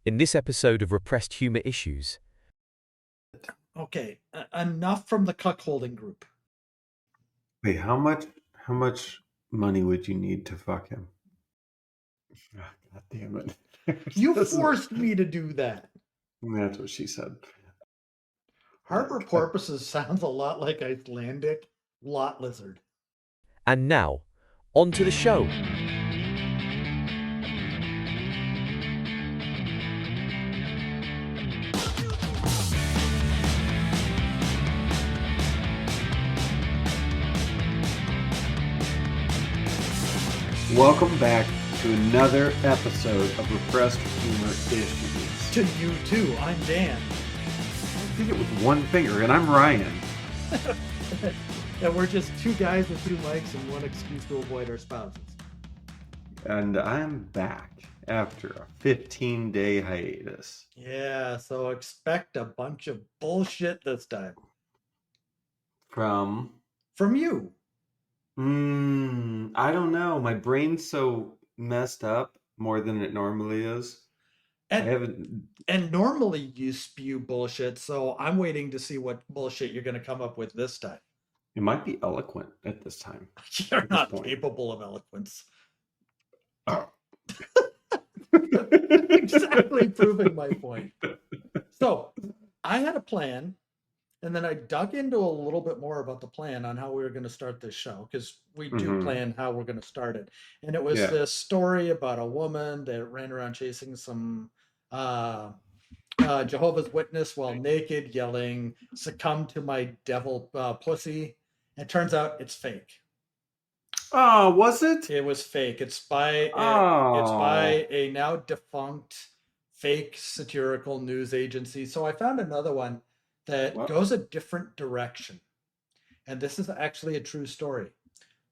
In this episode of Repressed Humor Issues, Okay, enough from the cuckolding group. Wait, how much money would you need to fuck him? Ah, God damn it. You This is- forced me to do that. That's what she said. Harbor porpoises sounds a lot like Icelandic lot lizard. and now, on to the show. Welcome back to another episode of Repressed Humor Issues. To you too, I'm Dan. I did it with one finger, and I'm Ryan. And we're just two guys with two mics and one excuse to avoid our spouses. And I'm back after a 15-day hiatus. Yeah, so expect a bunch of bullshit this time. From... From you. I don't know. My brain's so messed up more than it normally is. I haven't... And normally you spew bullshit, so I'm waiting to see what bullshit you're going to come up with this time. It might be eloquent at this time. You're At this not point. capable of eloquence. Oh. Exactly proving my point. So I had a plan, and then I dug into a little bit more about the plan on how we were going to start this show, because we do plan how we're going to start it. And it was this story about a woman that ran around chasing some Jehovah's Witness while naked, yelling, "Succumb to my devil pussy." And it turns out it's fake. Oh, was it? It was fake. It's by a now defunct fake satirical news agency. So I found another one that goes a different direction. And this is actually a true story.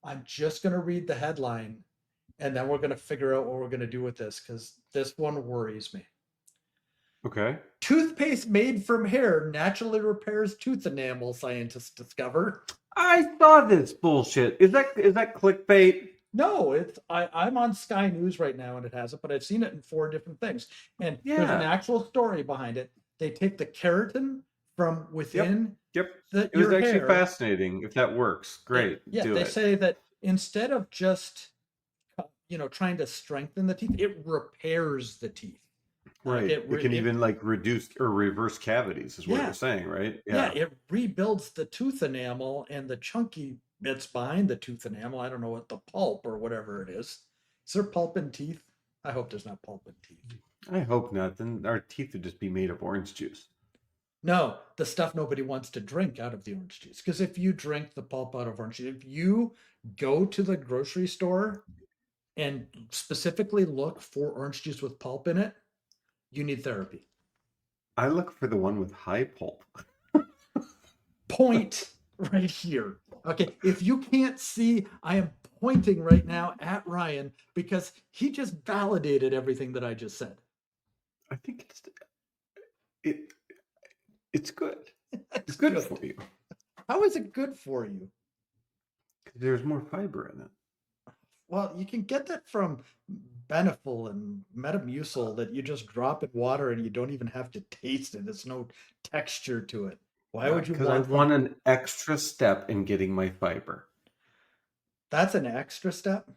I'm just going to read the headline, and then we're going to figure out what we're going to do with this, because this one worries me. Okay. Toothpaste made from hair naturally repairs tooth enamel, scientists discover. I saw this bullshit. Is that clickbait? No, I'm on Sky News right now, and it has it, but I've seen it in 4 different things. And there's an actual story behind it. They take the keratin from within Yep. It was actually fascinating. If that works, great. They say that instead of just trying to strengthen the teeth, it repairs the teeth. Right. It can even reduce or reverse cavities, is what you're saying, right? Yeah, it rebuilds the tooth enamel and the chunky bits behind the tooth enamel. I don't know what the pulp or whatever it is. Is there pulp in teeth? I hope there's not pulp in teeth. I hope not. Then our teeth would just be made of orange juice. No, the stuff nobody wants to drink out of the orange juice. Because if you drink the pulp out of orange juice, if you go to the grocery store and specifically look for orange juice with pulp in it, you need therapy. I look for the one with high pulp. Point right here. Okay, if you can't see, I am pointing right now at Ryan because he just validated everything that I just said. I think it's good. It's good for you. How is it good for you? Because there's more fiber in it. Well, you can get that from Beneful and Metamucil that you just drop in water and you don't even have to taste it. There's no texture to it. Why would you want? Because I want an extra step in getting my fiber. That's an extra step?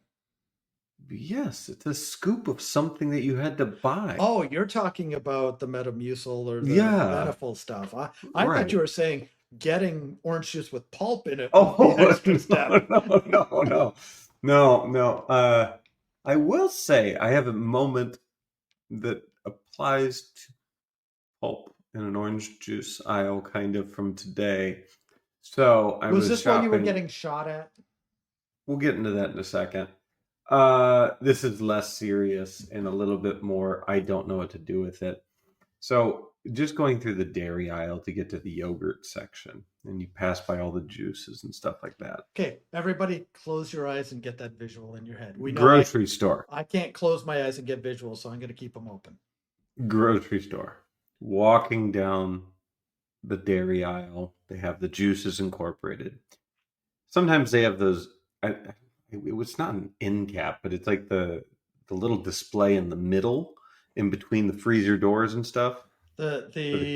Yes, it's a scoop of something that you had to buy. Oh, you're talking about the Metamucil or the Beneful stuff. I thought you were saying getting orange juice with pulp in it would be an extra step. No. I will say I have a moment that applies to pulp in an orange juice aisle kind of from today. So I was this shopping. what you were getting shot at? We'll get into that in a second. This is less serious and a little bit more, I don't know what to do with it. So just going through the dairy aisle to get to the yogurt section, and you pass by all the juices and stuff like that. Okay, everybody close your eyes and get that visual in your head. Grocery store. I can't close my eyes and get visuals, so I'm going to keep them open. Grocery store. Walking down the dairy aisle, they have the juices incorporated. Sometimes they have those, it was not an end cap, but it's like the little display in the middle, in between the freezer doors and stuff. The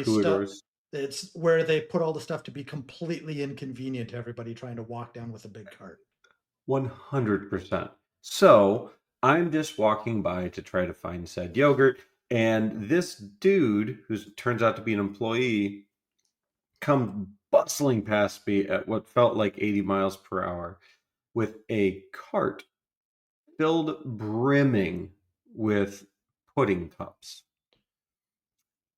cooler stuff, doors. it's where they put all the stuff to be completely inconvenient to everybody trying to walk down with a big cart. 100%. So I'm just walking by to try to find said yogurt, and this dude, who turns out to be an employee, comes bustling past me at what felt like 80 miles per hour with a cart filled brimming with pudding cups.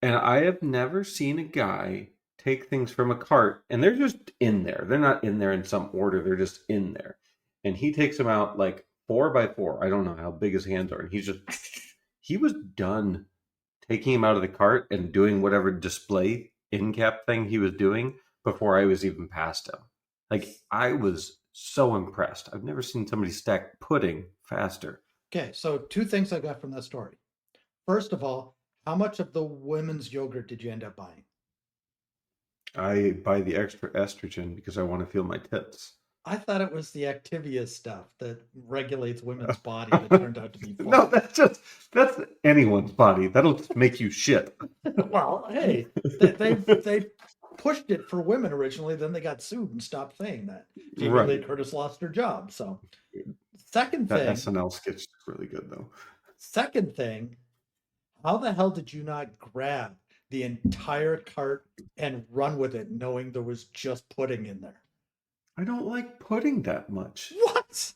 And I have never seen a guy take things from a cart, and they're just in there. They're not in there in some order, they're just in there. And he takes them out like 4x4. I don't know how big his hands are. And he was done taking him out of the cart and doing whatever display end cap thing he was doing before I was even past him. Like, I was so impressed. I've never seen somebody stack pudding faster. Okay, so 2 things I got from that story. First of all, how much of the women's yogurt did you end up buying? I buy the extra estrogen because I want to feel my tits. I thought it was the Activia stuff that regulates women's body that turned out to be false. No, that's anyone's body. That'll just make you shit. Well, hey, they pushed it for women originally, then they got sued and stopped saying that. Jamie Lee Curtis lost her job. So, second thing, that SNL sketch is really good though. Second thing, how the hell did you not grab the entire cart and run with it, knowing there was just pudding in there? I don't like pudding that much. What?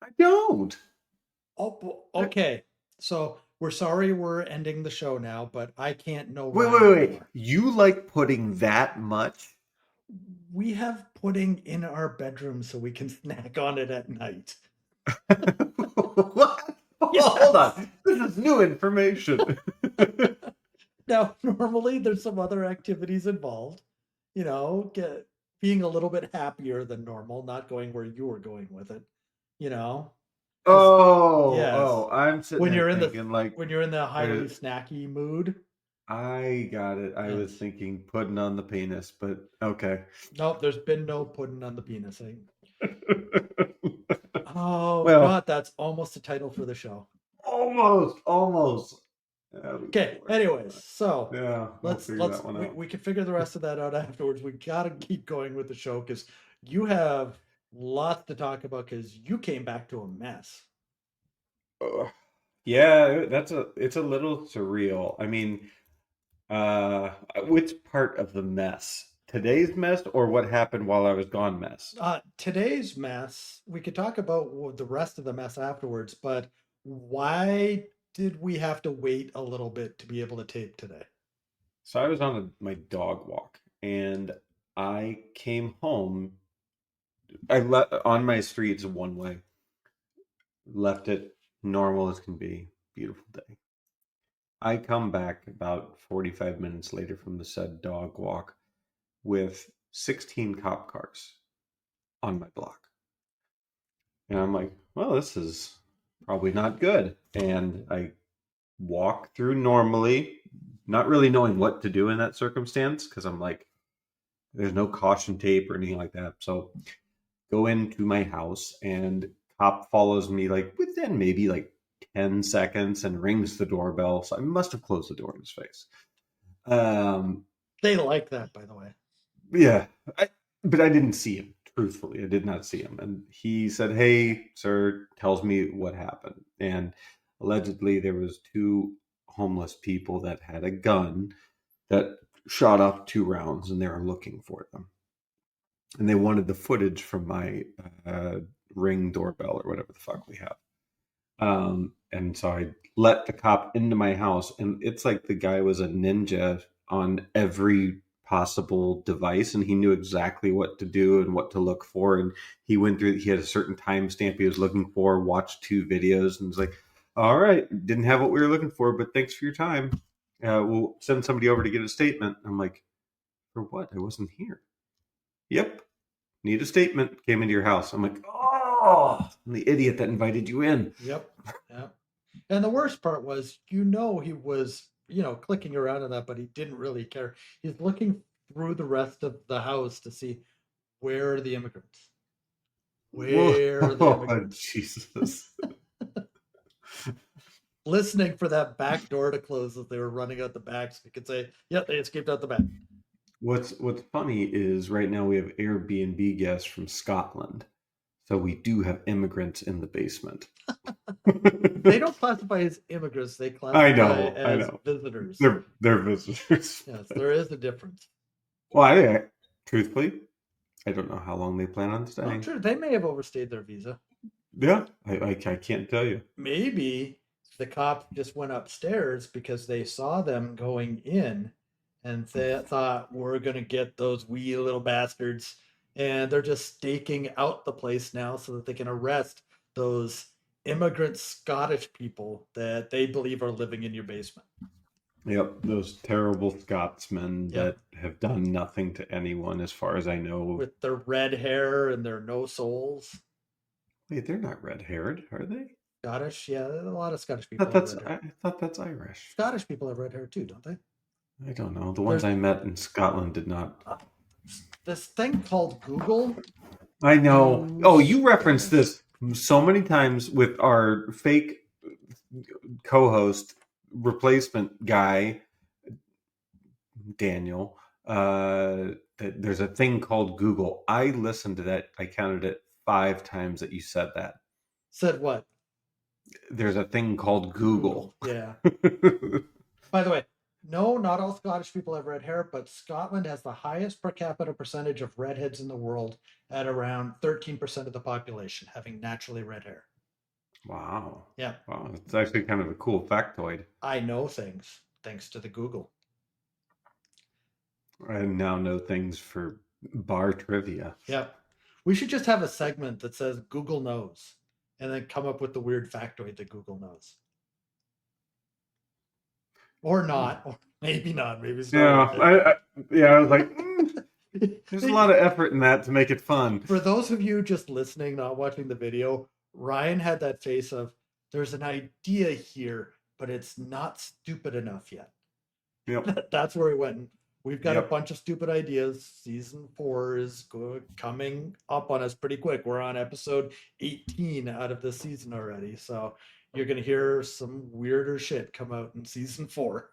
I don't. Oh, okay. So we're sorry we're ending the show now, but I can't know. Wait. You like pudding that much? We have pudding in our bedroom so we can snack on it at night. What? Yes. Hold on. This is new information. Now, normally there's some other activities involved. Being a little bit happier than normal, not going where you were going with it. I'm sitting when there you're thinking, when you're in the highly snacky mood. I got it. I was thinking pudding on the penis, but okay. Nope, there's been no pudding on the penis. God, that's almost the title for the show. Almost. Okay. Anyways, so yeah, we can figure the rest of that out afterwards. We gotta keep going with the show because you have lots to talk about because you came back to a mess. Yeah, it's a little surreal. I mean, which part of the mess? Today's mess or what happened while I was gone mess? Today's mess, we could talk about the rest of the mess afterwards, but why did we have to wait a little bit to be able to tape today? So I was on my dog walk and I came home. I left on my streets one way. Left it normal as can be. Beautiful day. I come back about 45 minutes later from the said dog walk with 16 cop cars on my block. And I'm like, well, this is probably not good. And I walk through normally, not really knowing what to do in that circumstance because I'm like, there's no caution tape or anything like that. So go into my house and cop follows me like within maybe like 10 seconds and rings the doorbell. So I must have closed the door in his face. They like that, by the way. Yeah, but I didn't see him. Truthfully, I did not see him. And he said, "Hey, sir," tells me what happened. And allegedly there was 2 homeless people that had a gun that shot off 2 rounds and they were looking for them. And they wanted the footage from my Ring doorbell or whatever the fuck we have. And so I let the cop into my house, and it's like the guy was a ninja on every possible device, and he knew exactly what to do and what to look for. And he went through, he had a certain timestamp he was looking for, watched 2 videos, and was like, all right, didn't have what we were looking for, but thanks for your time. We'll send somebody over to get a statement. I'm like, for what? I wasn't here. Yep. Need a statement. Came into your house. I'm like, oh, I'm the idiot that invited you in. Yep. And the worst part was, he was, clicking around on that, but he didn't really care. He's looking through the rest of the house to see where are the immigrants. Where are the immigrants? Jesus. listening for that back door to close as they were running out the back, so we could say, "Yep, they escaped out the back." What's funny is right now we have Airbnb guests from Scotland, so we do have immigrants in the basement. They don't classify as immigrants; they classify as visitors. They're visitors. Yes, there is a difference. Well, truthfully, I don't know how long they plan on staying. Sure, they may have overstayed their visa. Yeah, I can't tell you. Maybe the cop just went upstairs because they saw them going in, and they thought, we're going to get those wee little bastards. And they're just staking out the place now so that they can arrest those immigrant Scottish people that they believe are living in your basement. Yep, those terrible Scotsmen that have done nothing to anyone, as far as I know. With their red hair and their no souls. Wait, they're not red-haired, are they? Scottish? Yeah, a lot of Scottish people I thought that's Irish. Scottish people have red hair too, don't they? I don't know. The ones I met in Scotland did not. This thing called Google. I know. Oh, you referenced this so many times with our fake co-host replacement guy, Daniel. That there's a thing called Google. I listened to that. I counted it 5 times that you said that. Said what? There's a thing called Google. Yeah. By the way, no, not all Scottish people have red hair, but Scotland has the highest per capita percentage of redheads in the world at around 13% of the population having naturally red hair. Wow. Yeah. Wow. It's actually kind of a cool factoid. I know things thanks to the Google. I now know things for bar trivia. Yep. We should just have a segment that says Google knows and then come up with the weird factoid that Google knows. Or not, or maybe not. Maybe it's not. I was like, there's a lot of effort in that to make it fun. For those of you just listening, not watching the video, Ryan had that face of, there's an idea here, but it's not stupid enough yet. Yep. That's where he went. We've got a bunch of stupid ideas. Season 4 is coming up on us pretty quick. We're on episode 18 out of this season already. So you're going to hear some weirder shit come out in season 4.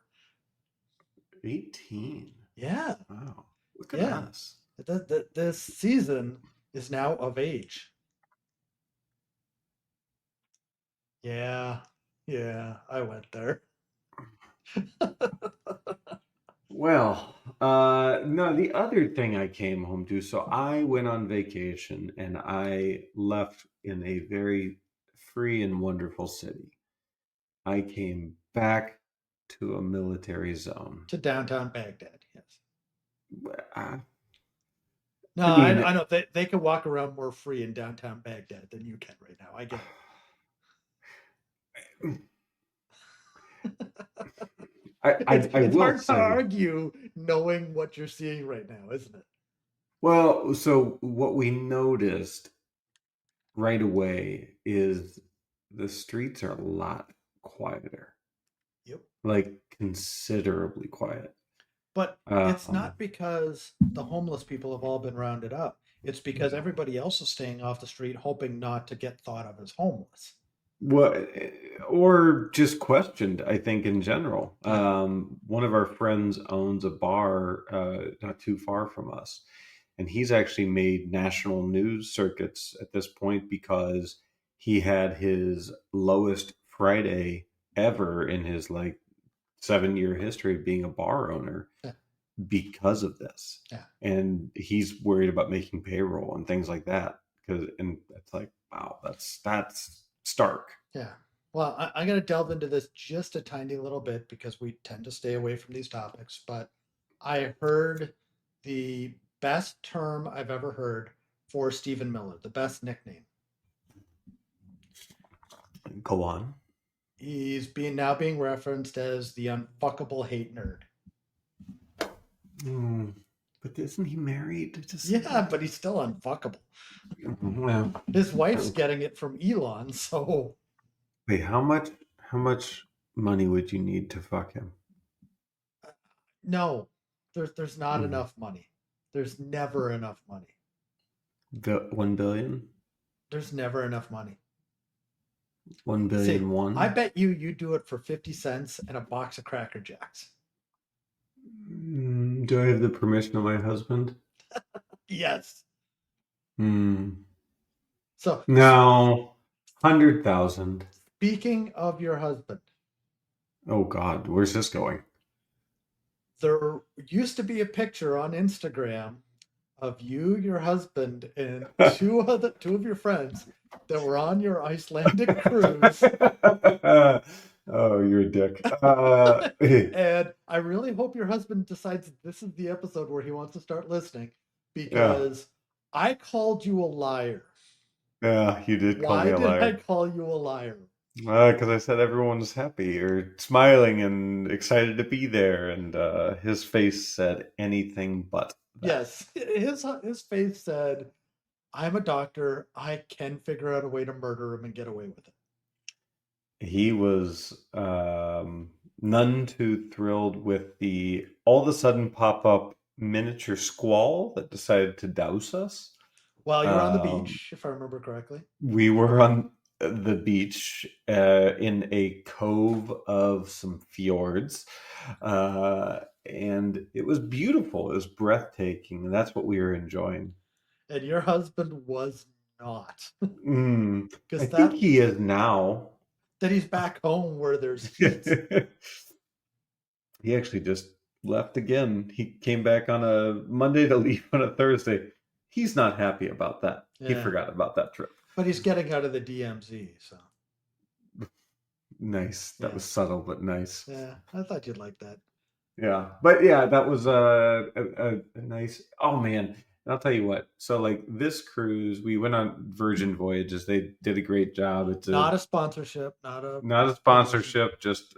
18? Yeah. Wow. Look at us. This season is now of age. Yeah. I went there. Well, no, the other thing I came home to, so I went on vacation and I left in a very free and wonderful city. I came back to a military zone. To downtown Baghdad, yes. No, I know they can walk around more free in downtown Baghdad than you can right now. I get it. It's hard to argue knowing what you're seeing right now, isn't it? Well, so what we noticed right away is the streets are a lot quieter. Yep. Like considerably quiet. But it's not because the homeless people have all been rounded up. It's because everybody else is staying off the street, hoping not to get thought of as homeless. Well, or just questioned, I think, in general. One of our friends owns a bar not too far from us, and he's actually made national news circuits at this point because he had his lowest Friday ever in his 7-year history of being a bar owner because of this. Yeah. And he's worried about making payroll and things like that. And it's like, wow, that's stark. Yeah. Well, I'm going to delve into this just a tiny little bit because we tend to stay away from these topics. But I heard the best term I've ever heard for Stephen Miller, the best nickname. Go on. He's now being referenced as the unfuckable hate nerd. But isn't he married? Yeah, but he's still unfuckable. Well, his wife's getting it from Elon, so. Wait, how much money would you need to fuck him? No, there's not enough money. There's never enough money. The $1 billion? There's never enough money. 1 See, billion one. I bet you do it for 50 cents and a box of Cracker Jacks. Do I have the permission of my husband? Yes. Hmm. So, No. 100,000. speaking of your husband, Oh God, where's this going? there used to be a picture on Instagram of you, your husband, and two of your friends that were on your Icelandic cruise. Oh, you're a dick. And I really hope your husband decides this is the episode where he wants to start listening, Yeah, because I called you a liar. yeah, you did call me Why a did I liar. call you a liar? Because I said everyone was happy or smiling and excited to be there, and his face said anything but that. Yes, his face said, "I'm a doctor. I can figure out a way to murder him and get away with it." He was none too thrilled with the all of a sudden pop up miniature squall that decided to douse us. While you were on the Um, beach, if I remember correctly. we were on the beach in a cove of some fjords, and it was beautiful. It was breathtaking, and that's what we were enjoying. And your husband was not. I Because think he is now. that he's back home where there's heat. He actually just left again. He came back on a Monday to leave on a Thursday. He's not happy about that. He Yeah. forgot about that trip. But he's getting out of the DMZ, so. Nice. That Yeah. was subtle, but nice. Yeah, I thought you'd like that. Yeah. But yeah, that was a nice. Oh, man. And I'll tell you what. So, like this cruise, we went on Virgin Voyages. They did a great job. It's Not a sponsorship, not a not a sponsorship, just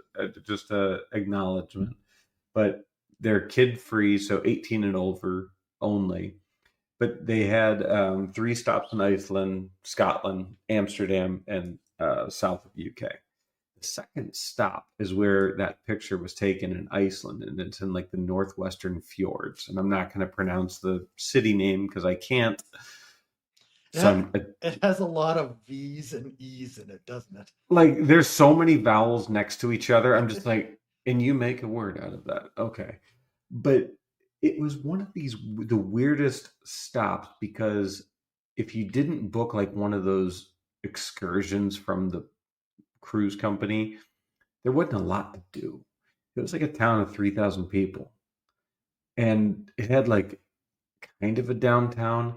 a acknowledgement. But they're kid free, so 18 and over only. But they had 3 stops in Iceland, Scotland, Amsterdam, and south of UK. The second stop is where that picture was taken in Iceland, and it's in like the northwestern fjords. And I'm not going to pronounce the city name because I can't. It has a lot of V's and E's in it, doesn't it? Like there's so many vowels next to each other. I'm just like, and you make a word out of that. Okay. But it was one of the weirdest stops because if you didn't book like one of those excursions from the cruise company, there wasn't a lot to do. It was like a town of 3,000 people. And it had like kind of a downtown.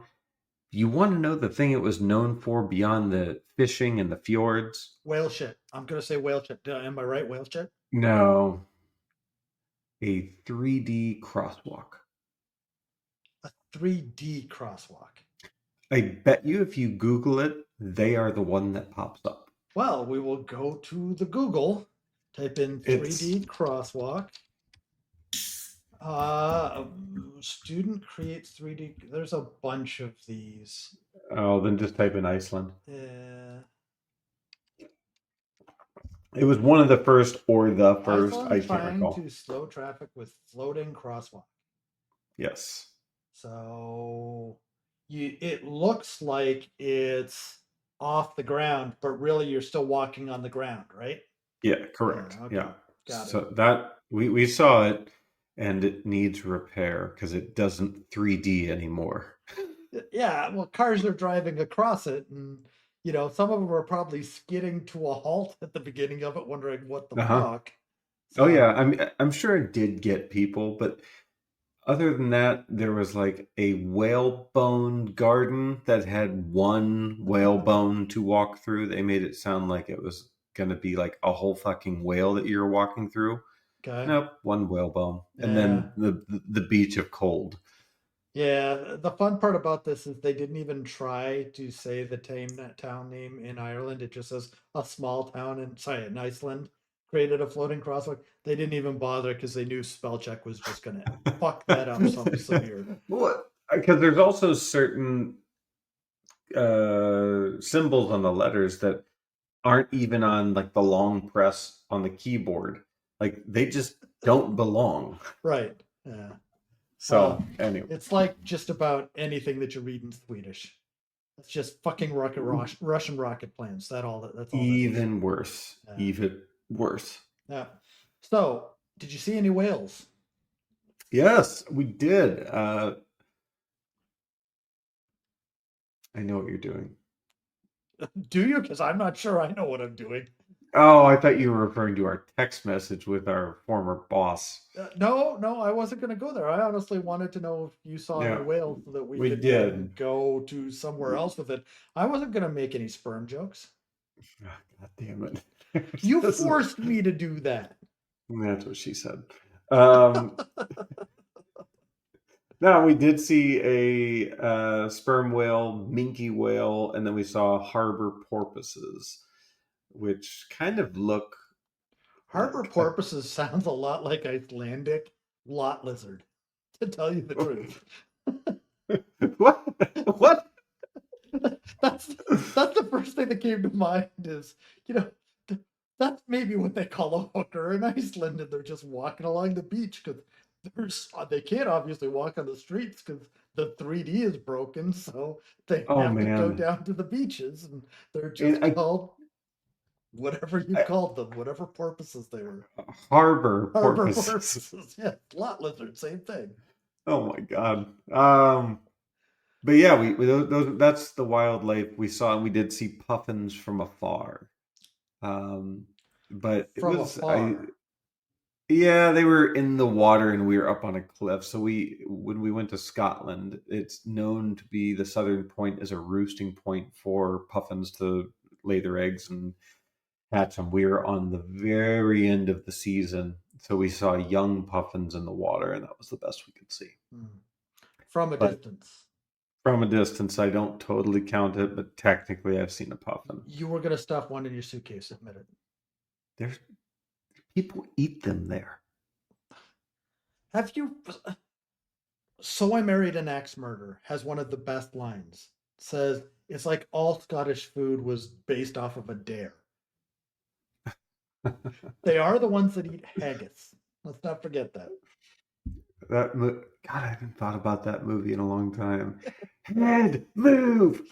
You want to know the thing it was known for beyond the fishing and the fjords? Whale shit. I'm going to say whale shit. Am I right? Whale shit? No. A 3D crosswalk. A 3D crosswalk. I bet you if you Google it, they are the one that pops up. Well, we will go to the Google, type in 3D crosswalk. Student creates 3D. There's a bunch of these. Oh, then just type in Iceland. Yeah. It was one of the first or the first. Iceland I can't trying recall. to slow traffic with floating crosswalk. Yes. So it looks like it's off the ground, but really you're still walking on the ground, right? Yeah, correct. Yeah. Okay. Yeah. Got so it. that we saw it, and it needs repair because it doesn't 3D anymore. Yeah, well, cars are driving across it, and some of them are probably skidding to a halt at the beginning of it, wondering what the fuck. Oh yeah, I'm sure it did get people, but other than that, there was like a whalebone garden that had one whalebone to walk through. They made it sound like it was going to be like a whole fucking whale that you were walking through. Okay. Nope, one whalebone, and then the beach of cold. Yeah, the fun part about this is they didn't even try to say the town name in Ireland. It just says a small town in Iceland created a floating crosswalk. They didn't even bother because they knew spell check was just gonna fuck that up some severe. Well, because there's also certain symbols on the letters that aren't even on like the long press on the keyboard. Like they just don't belong. Right. Yeah. So anyway, it's like just about anything that you read in Swedish. That's just fucking Russian rocket planes. That's all that is. Even worse. Yeah. Even worse. Yeah. So, did you see any whales? Yes, we did. I know what you're doing. Do you? Because I'm not sure I know what I'm doing. Oh, I thought you were referring to our text message with our former boss. No, I wasn't going to go there. I honestly wanted to know if you saw any whales so that we could then go to somewhere else with it. I wasn't going to make any sperm jokes. Oh, God damn it. You forced me to do that. That's what she said. No, we did see a sperm whale, minke whale, and then we saw harbor porpoises, which kind of look. Harbor porpoises sounds a lot like Icelandic lot lizard, to tell you the truth. What? That's the first thing that came to mind is, that's maybe what they call a hooker in Iceland, and they're just walking along the beach because they can't obviously walk on the streets because the 3D is broken, so they have to go down to the beaches, and they're just called whatever you called them, whatever porpoises they were. Harbor porpoises. Yeah, lot lizard, same thing. Oh my God. But yeah, that's the wildlife we saw, and we did see puffins from afar. But from afar. Yeah, they were in the water and we were up on a cliff. So when we went to Scotland, it's known to be the southern point as a roosting point for puffins to lay their eggs and hatch them. We were on the very end of the season, so we saw young puffins in the water, and that was the best we could see. From a distance. From a distance, I don't totally count it, but technically I've seen a puffin. You were going to stuff one in your suitcase, admit it. People eat them there. Have you? So I Married an Axe Murderer has one of the best lines. It says, it's like all Scottish food was based off of a dare. They are the ones that eat haggis. Let's not forget that. God, I haven't thought about that movie in a long time. Head, move!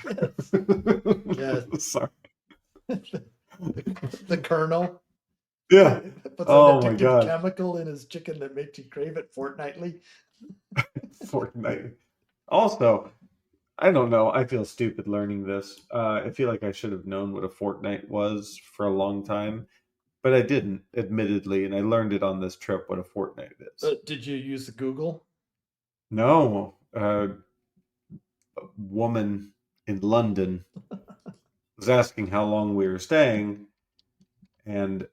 Yes. Sorry. The Colonel. Yeah. Puts an addictive chemical in his chicken that makes you crave it fortnightly. Fortnightly. Also, I don't know. I feel stupid learning this. I feel like I should have known what a fortnight was for a long time, but I didn't, admittedly, and I learned it on this trip what a fortnight is. Did you use Google? No. A woman in London was asking how long we were staying, and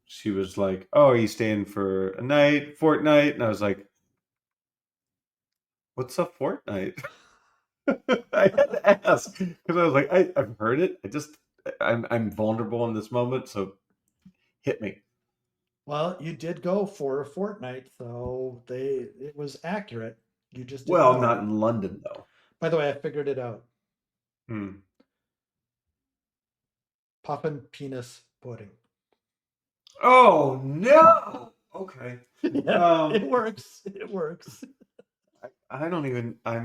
she was like, "Oh, are you staying for a night, fortnight?" And I was like, "What's a fortnight?" I had to ask because I was like, I've heard it. I'm vulnerable in this moment, so hit me. Well, you did go for a fortnight, so it was accurate. You just didn't know. Not in London though. By the way, I figured it out. Puffin Penis Pudding. Oh no! Okay. Yeah, it works. It works. I don't even. I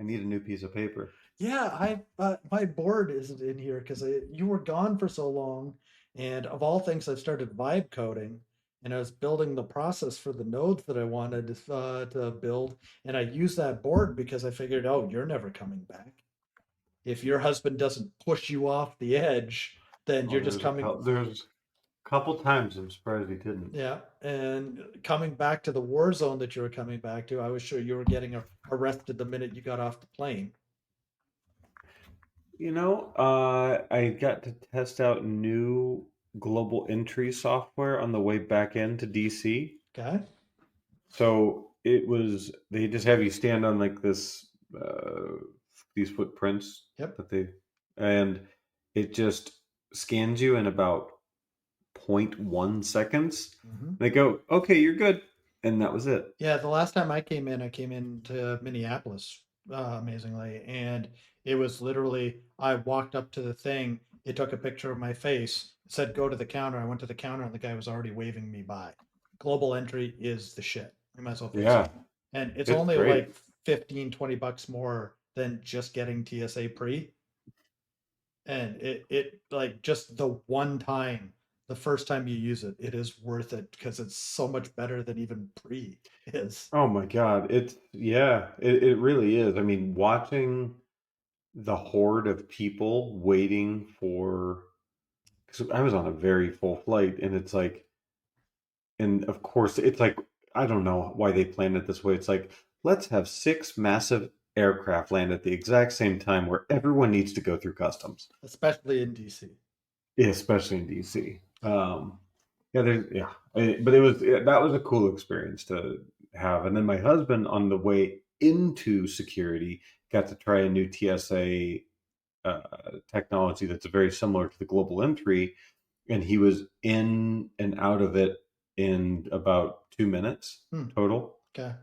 need a new piece of paper. Yeah, my board isn't in here because you were gone for so long, and of all things, I've started vibe coding, and I was building the process for the nodes that I wanted to build, and I used that board because I figured, oh, you're never coming back. If your husband doesn't push you off the edge, then you're just coming. There's a couple times I'm surprised he didn't. Yeah, and coming back to the war zone that you were coming back to, I was sure you were getting arrested the minute you got off the plane. I got to test out new global entry software on the way back into DC. Okay. So they just have you stand on like this, these footprints. Yep. And it just scans you in about 0.1 seconds. Mm-hmm. They go, okay, you're good. And that was it. Yeah. The last time I came into Minneapolis, amazingly. And it was literally, I walked up to the thing. It took a picture of my face, said, go to the counter. I went to the counter and the guy was already waving me by. Global entry is the shit. You might as well face it. And it's only great. Like $15-20 more than just getting TSA pre. And it like just the one time, the first time you use it, it is worth it because it's so much better than even pre is. Oh my God. It really is. I mean, watching the horde of people waiting for, because I was on a very full flight, and it's like, and of course, it's like, I don't know why they planned it this way. It's like, let's have 6 massive aircraft land at the exact same time where everyone needs to go through customs, Especially in DC. yeah, especially in DC. But it was that was a cool experience to have. And then my husband, on the way into security, got to try a new TSA technology that's very similar to the global entry, and he was in and out of it in about 2 minutes total. Okay.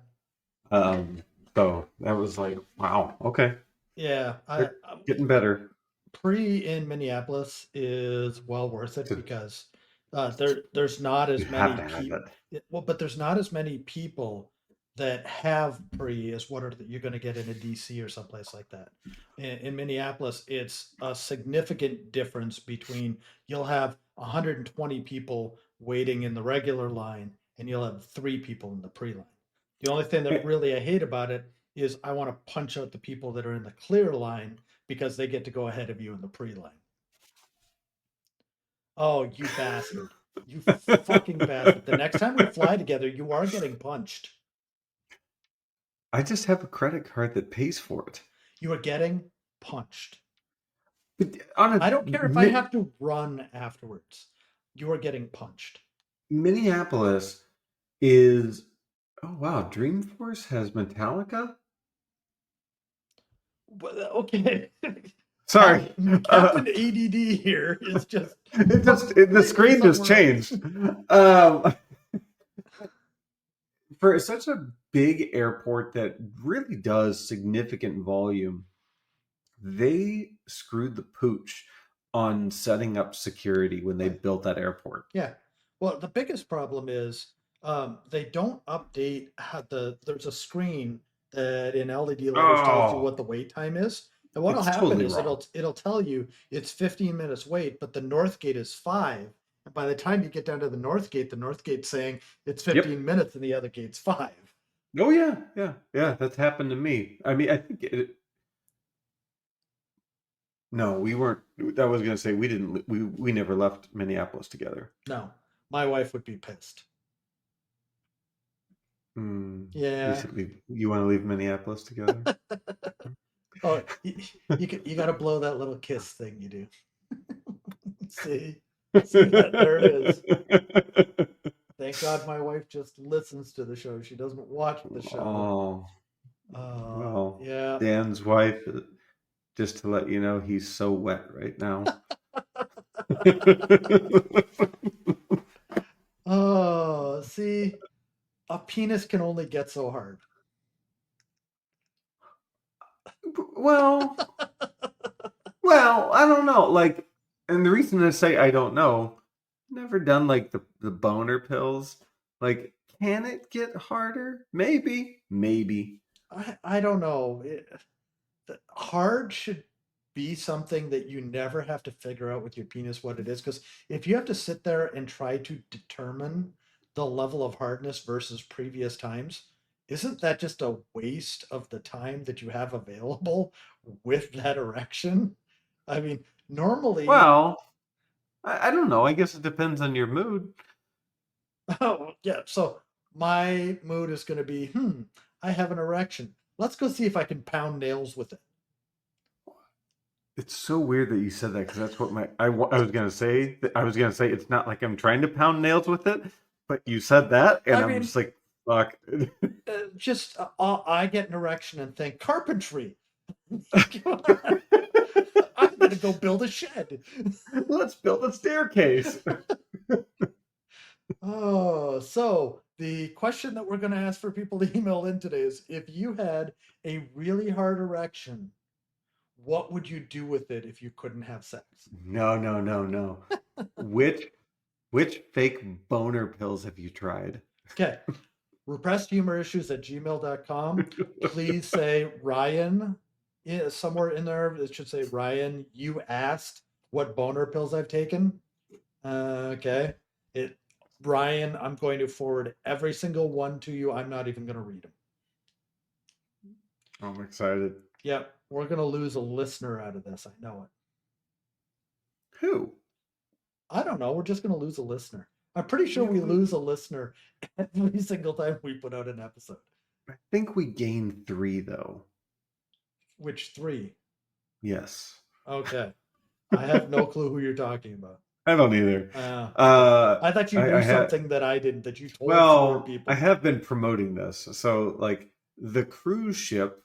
So that was like, wow, okay. Yeah, They're getting better. Pre in Minneapolis is well worth it because there's not You as have many to have people. it. Well, but there's not as many people that have pre as what you're going to get in a DC or someplace like that. In Minneapolis, it's a significant difference between you'll have 120 people waiting in the regular line and you'll have 3 people in the pre line. The only thing that really I hate about it is I want to punch out the people that are in the clear line because they get to go ahead of you in the pre line. Oh, you bastard. You fucking bastard. The next time we fly together, you are getting punched. I just have a credit card that pays for it. You are getting punched. I I don't care if I have to run afterwards. You are getting punched. Minneapolis is, oh wow, Dreamforce has Metallica? Okay. Sorry. Captain ADD here is just. The screen just changed. For such a big airport that really does significant volume, they screwed the pooch on setting up security when they built that airport. Yeah. Well, the biggest problem is they don't update there's a screen that in LED letters tells you what the wait time is. And what'll happen totally is wrong. it'll tell you it's 15 minutes wait, but the north gate is 5. And by the time you get down to the north gate's saying it's 15 minutes and the other gate's 5. Oh yeah. That's happened to me. I mean, I think no, we weren't. I was going to say we never left Minneapolis together. No, my wife would be pissed. Yeah. You want to leave Minneapolis together? Oh, you got to blow that little kiss thing you do. See that? There it is. Thank God my wife just listens to the show. She doesn't watch the show. Well, yeah. Dan's wife, just to let you know, he's so wet right now. Oh, see, a penis can only get so hard. Well, I don't know. Like, and the reason I say I don't know, never done like the boner pills. Like, can it get harder? Maybe. I don't know. Hard should be something that you never have to figure out with your penis what it is. Because if you have to sit there and try to determine the level of hardness versus previous times, isn't that just a waste of the time that you have available with that erection? I mean, normally. Well, I don't know. I guess it depends on your mood. Oh, yeah. So my mood is going to be, I have an erection. Let's go see if I can pound nails with it. It's so weird that you said that because that's what I was going to say. I was going to say it's not like I'm trying to pound nails with it, but you said that, and I'm just like, fuck. I get an erection and think carpentry. I'm going to go build a shed. Let's build a staircase. Oh, so the question that we're going to ask for people to email in today is, if you had a really hard erection, what would you do with it if you couldn't have sex? No. Which fake boner pills have you tried? Okay. repressedhumorissues@gmail.com. Please say Ryan somewhere in there, it should say, Ryan, you asked what boner pills I've taken. Okay. Ryan, I'm going to forward every single one to you. I'm not even going to read them. I'm excited. Yep. We're going to lose a listener out of this. I know it. Who? I don't know. We're just going to lose a listener. I'm pretty sure we lose a listener every single time we put out an episode. I think we gained 3, though. Which 3? Yes. Okay. I have no clue who you're talking about. I don't either. I thought you knew something that I didn't, that you told 4 people. I have been promoting this. So, like, the cruise ship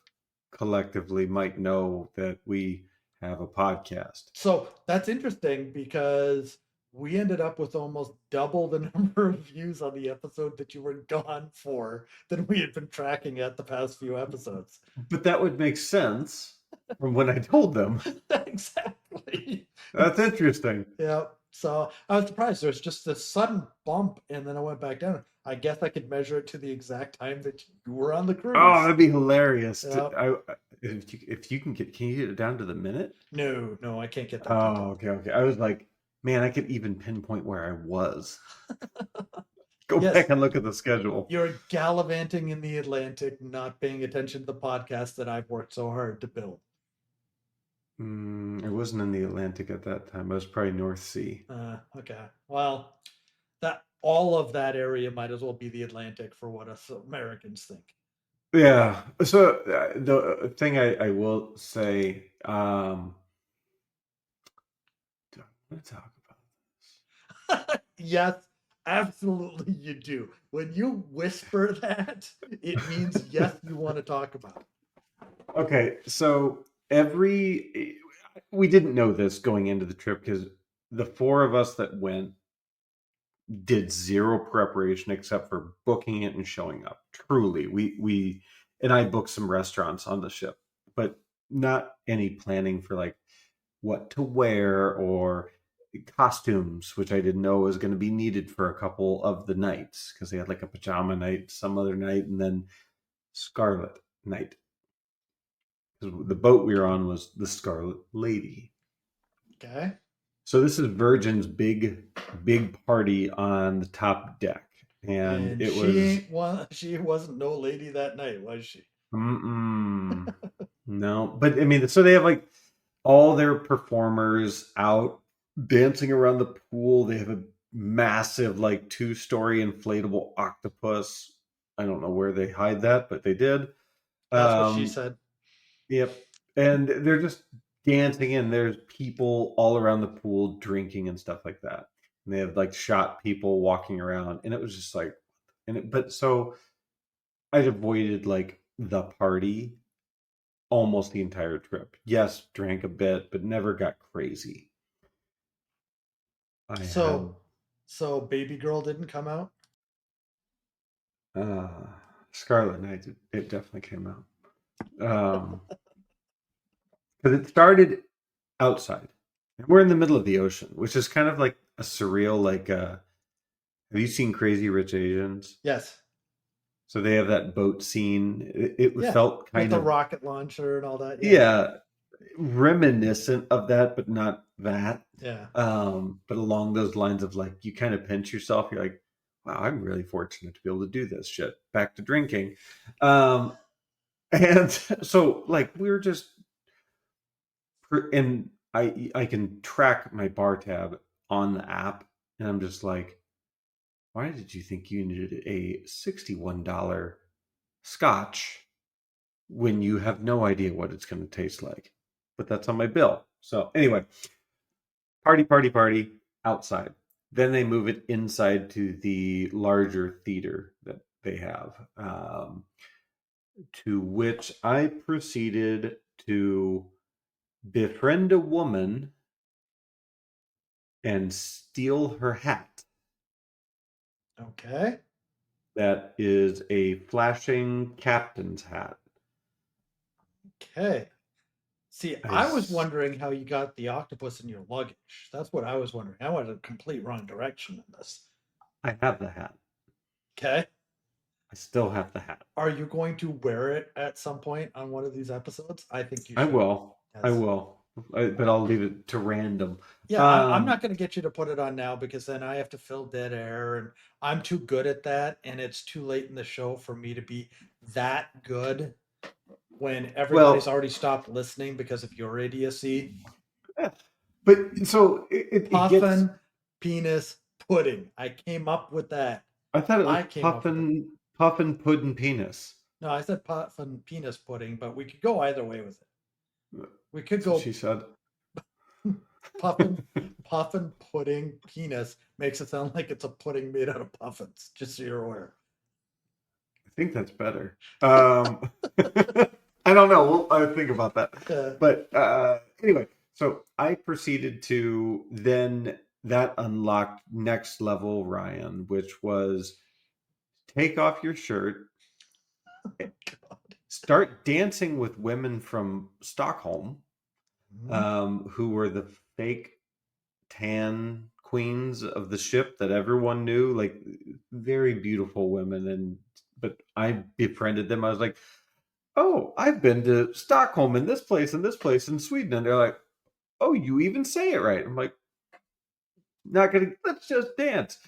collectively might know that we have a podcast. So that's interesting because we ended up with almost double the number of views on the episode that you were gone for than we had been tracking at the past few episodes. But that would make sense from when I told them. Exactly. That's interesting. Yeah. So I was surprised. There was just this sudden bump, and then I went back down. I guess I could measure it to the exact time that you were on the cruise. Oh, that'd be hilarious. Yep. If you can you get it down to the minute? No, I can't get that. Oh, okay. I was like, man, I could even pinpoint where I was. Go back and look at the schedule. You're gallivanting in the Atlantic, not paying attention to the podcast that I've worked so hard to build. It wasn't in the Atlantic at that time. It was probably North Sea. Okay. Well, all of that area might as well be the Atlantic for what us Americans think. Yeah. So the thing I will say, do I want to talk about this? Yes, absolutely you do. When you whisper that, it means yes, you want to talk about it. Okay, so we didn't know this going into the trip because the 4 of us that went did 0 preparation except for booking it and showing up. Truly, we and I booked some restaurants on the ship, but not any planning for like what to wear or costumes, which I didn't know was going to be needed for a couple of the nights because they had like a pajama night some other night and then Scarlet night. The boat we were on was the Scarlet Lady. Okay. So this is Virgin's big party on the top deck, and she wasn't no lady that night, was she? No, but I mean, so they have like all their performers out dancing around the pool. They have a massive like 2-story inflatable octopus. I don't know where they hide that, but they did. That's what she said. Yep. And they're just dancing in. There's people all around the pool drinking and stuff like that. And they have like shot people walking around. And it was just like, but so I avoided like the party almost the entire trip. Yes, drank a bit, but never got crazy. So Baby Girl didn't come out? Scarlet Night, it definitely came out. Because it started outside. And we're in the middle of the ocean, which is kind of like a surreal, like, have you seen Crazy Rich Asians? Yes. So they have that boat scene. It felt kind of... With the rocket launcher and all that. Yeah. Reminiscent of that, but not that. Yeah. But along those lines of like, you kind of pinch yourself. You're like, wow, I'm really fortunate to be able to do this shit. Back to drinking. And so like, we were just... And I can track my bar tab on the app, and I'm just like, why did you think you needed a $61 scotch when you have no idea what it's going to taste like? But that's on my bill. So anyway, party outside. Then they move it inside to the larger theater that they have, to which I proceeded to befriend a woman and steal her hat. Okay. That is a flashing captain's hat. Okay. See, I was wondering how you got the octopus in your luggage. That's what I was wondering. I went a complete wrong direction in this. I have the hat. Okay. I still have the hat. Are you going to wear it at some point on one of these episodes? I think you I should. will. I Yes. will. But I'll leave it to random. Yeah, I'm not going to get you to put it on now because then I have to fill dead air and I'm too good at that. And it's too late in the show for me to be that good when everybody's Well, already stopped listening because of your idiocy. yeah. But so it gets. Puffin Penis Pudding. I came up with that. I thought it was I came up with it. Puffin Pudding Penis. No, I said Puffin Penis Pudding, but we could go either way with it. We could That's what go she said. Puffin Pudding Penis makes it sound like it's a pudding made out of puffins, just so you're aware. I think that's better. I don't know. I'll think about that. But anyway, so I proceeded to then that unlocked next level, Ryan, which was take off your shirt, start dancing with women from Stockholm, who were the fake tan queens of the ship that everyone knew, like very beautiful women. But I befriended them. I was like, oh, I've been to Stockholm and this place in Sweden. And they're like, oh, you even say it right. I'm like, not gonna, let's just dance.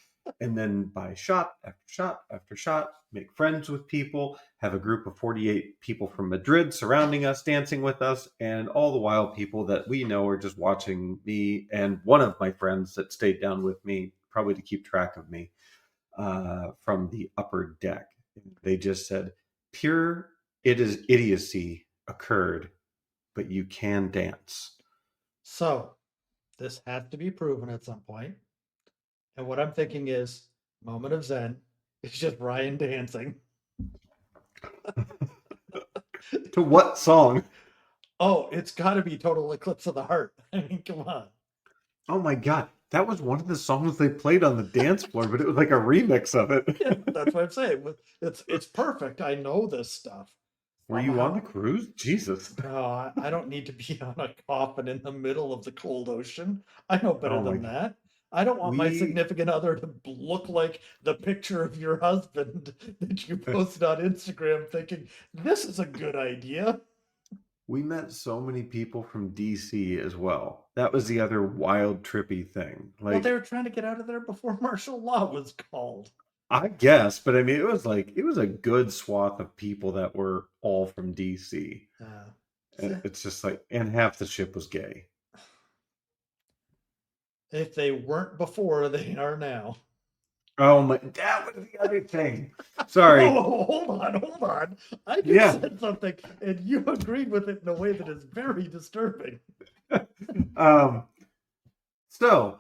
And then by shot after shot after shot, make friends with people, have a group of 48 people from Madrid surrounding us, dancing with us, and all the while people that we know are just watching me and one of my friends that stayed down with me, probably to keep track of me, from the upper deck. They just said, pure idiocy occurred, but you can dance. So this has to be proven at some point. And what I'm thinking is moment of Zen. It's just Ryan dancing. To what song? Oh, it's got to be Total Eclipse of the Heart. I mean, come on. Oh my God. That was one of the songs they played on the dance floor, but it was like a remix of it. Yeah, that's what I'm saying. It's perfect. I know this stuff. Were you on the cruise? Jesus. No, I don't need to be on a coffin in the middle of the cold ocean. I know better than that. I don't want my significant other to look like the picture of your husband that you posted on Instagram thinking, this is a good idea. We met so many people from DC as well. That was the other wild, trippy thing. Like, well, they were trying to get out of there before martial law was called. I guess, but I mean, it was a good swath of people that were all from DC. And it's just like, and half the ship was gay. If they weren't before, they are now. Oh my! That was the other thing. Sorry. Oh, hold on. I just said something, and you agreed with it in a way that is very disturbing. So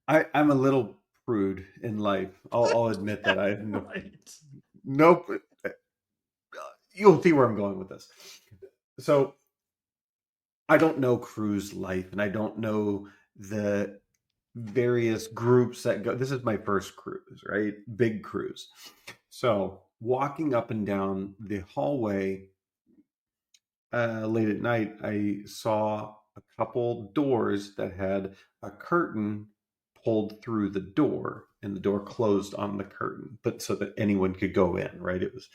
I'm a little prude in life. I'll admit that. I nope. You'll see where I'm going with this. So I don't know cruise life, and I don't know the various groups that go. This is my first cruise, right? Big cruise. So walking up and down the hallway late at night, I saw a couple doors that had a curtain pulled through the door, and the door closed on the curtain, but so that anyone could go in, right? It was,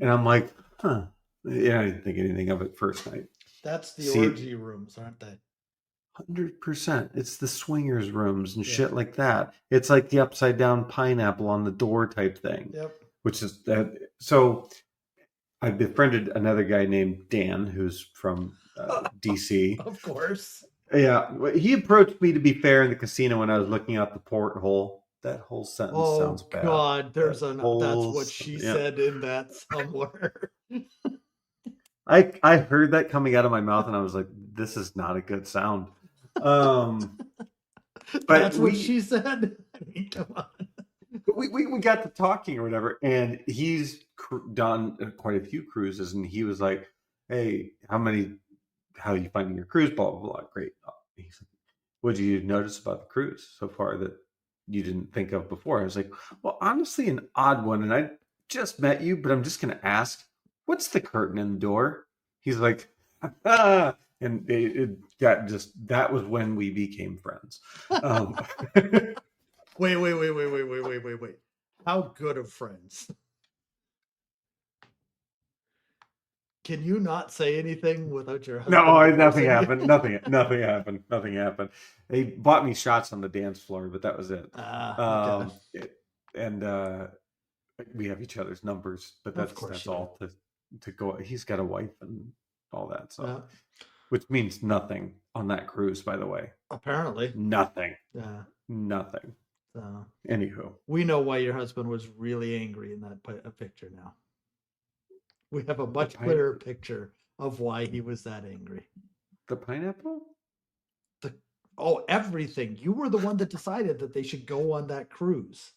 and I'm like, huh. Yeah, I didn't think anything of it first night. That's the orgy rooms, aren't they? 100%. It's the swingers rooms and shit like that. It's like the upside down pineapple on the door type thing. Yep. Which is that. So I befriended another guy named Dan, who's from DC. Of course. Yeah. He approached me, to be fair, in the casino when I was looking out the porthole. That whole sentence sounds bad. Oh God, that's what she said in that somewhere. I heard that coming out of my mouth, and I was like, "This is not a good sound." But that's what she said. I mean, come on. But we got to talking or whatever, and he's done quite a few cruises, and he was like, "Hey, how are you finding your cruise? Blah blah blah." Great. He's like, "What did you notice about the cruise so far that you didn't think of before?" I was like, "Well, honestly, an odd one, and I just met you, but I'm just going to ask, what's the curtain in the door?" He's like, ah. And that was when we became friends. Wait. How good of friends? Can you not say anything without your husband? No, nothing divorcing you? happened. Nothing happened. Nothing happened. They bought me shots on the dance floor, but that was it. Okay. And we have each other's numbers, but Of course that's you do. all to go. He's got a wife and all that, so Yeah. which means nothing on that cruise, by the way. Apparently. Nothing. Yeah. Nothing. So Anywho, we know why your husband was really angry in that picture now. We have a much clearer picture of why he was that angry. The pineapple? Everything. You were the one that decided that they should go on that cruise.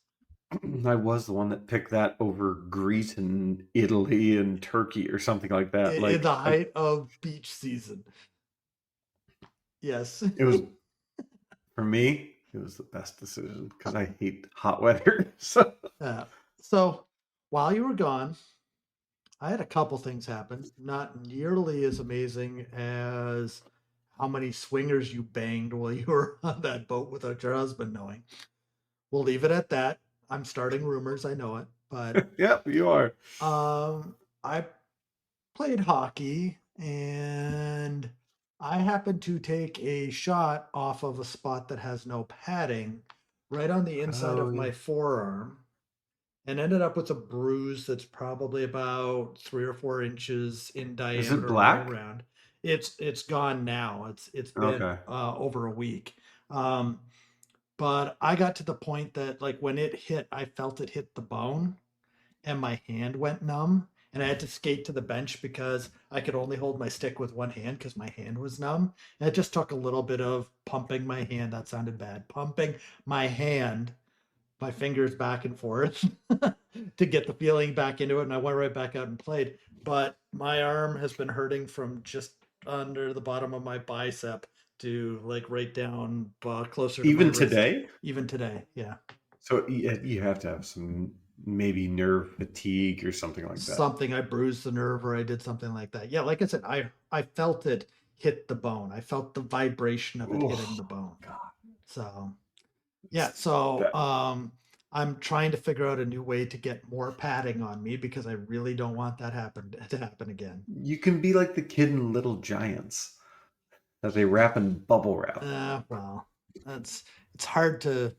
I was the one that picked that over Greece and Italy and Turkey or something like that. In the height of beach season. Yes. It was, for me, it was the best decision because I hate hot weather. So while you were gone, I had a couple things happen. Not nearly as amazing as how many swingers you banged while you were on that boat without your husband knowing. We'll leave it at that. I'm starting rumors, I know it, but Yep, you are. I played hockey and I happened to take a shot off of a spot that has no padding right on the inside of my forearm and ended up with a bruise that's probably about 3 or 4 inches in diameter. Is it black? All around. It's gone now. It's been over a week. But I got to the point that like when it hit, I felt it hit the bone and my hand went numb and I had to skate to the bench because I could only hold my stick with one hand because my hand was numb. And it just took a little bit of pumping my hand. That sounded bad. Pumping my hand, my fingers back and forth to get the feeling back into it. And I went right back out and played. But my arm has been hurting from just under the bottom of my bicep to like right down closer to even my wrist. Today? Even today, yeah. So you have to have some maybe nerve fatigue or something like that. Something, I bruised the nerve or I did something like that. Yeah, like I said, I felt it hit the bone. I felt the vibration of it hitting the bone. God. So yeah, so I'm trying to figure out a new way to get more padding on me because I really don't want that to happen again. You can be like the kid in Little Giants that they wrap in bubble wrap. Well, it's hard to,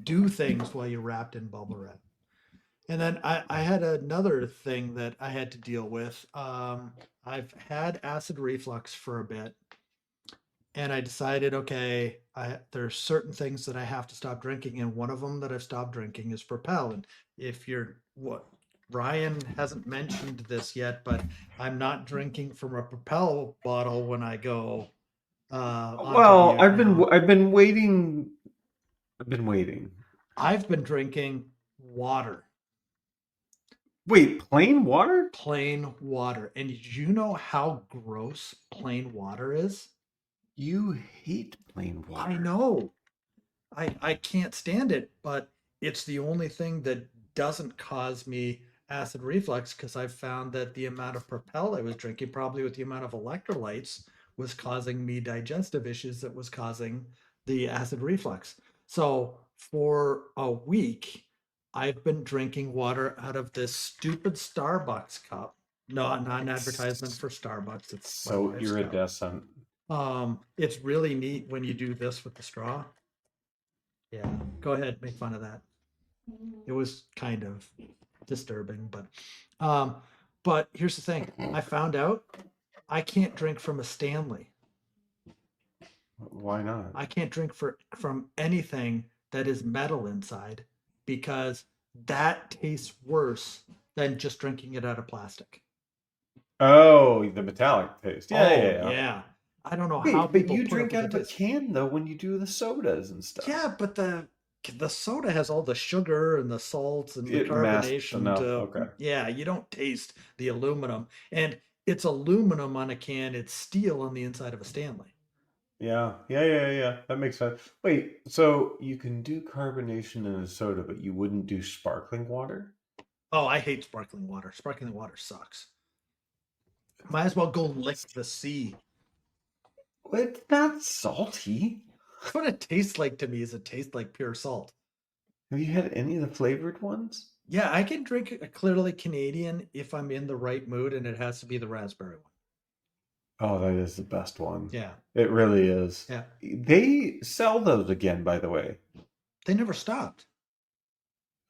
do things while you're wrapped in bubble wrap. And then I had another thing that I had to deal with. I've had acid reflux for a bit, and I decided, okay, there's certain things that I have to stop drinking, and one of them that I've stopped drinking is Propel. And if Ryan hasn't mentioned this yet, but I'm not drinking from a Propel bottle when I go. Well, I've been waiting. I've been waiting. I've been drinking water. Wait, plain water? Plain water. And you know how gross plain water is? You hate plain water. I know. I can't stand it, but it's the only thing that doesn't cause me acid reflux because I've found that the amount of Propel I was drinking, probably with the amount of electrolytes, was causing me digestive issues that was causing the acid reflux. So for a week, I've been drinking water out of this stupid Starbucks cup. No, not an advertisement for Starbucks. It's so iridescent. It's really neat when you do this with the straw. Yeah, go ahead, make fun of that. It was kind of disturbing, but here's the thing. I found out I can't drink from a Stanley. Why not? I can't drink from anything that is metal inside because that tastes worse than just drinking it out of plastic. Oh, the metallic taste. Yeah. I don't know how people. But you drink out of a can though when you do the sodas and stuff. Yeah, but the soda has all the sugar and the salts and the carbonation. Okay. Yeah, you don't taste the aluminum, and it's aluminum on a can. It's steel on the inside of a Stanley. Yeah. That makes sense. Wait, so you can do carbonation in a soda, but you wouldn't do sparkling water? Oh, I hate sparkling water. Sparkling water sucks. Might as well go lick the sea. Well, it's not salty. That's what it tastes like to me. Is it tastes like pure salt. Have you had any of the flavored ones? Yeah, I can drink a clearly Canadian if I'm in the right mood, and it has to be the raspberry one. Oh, that is the best one. Yeah, It really is. yeah. They sell those again, by the way. They never stopped.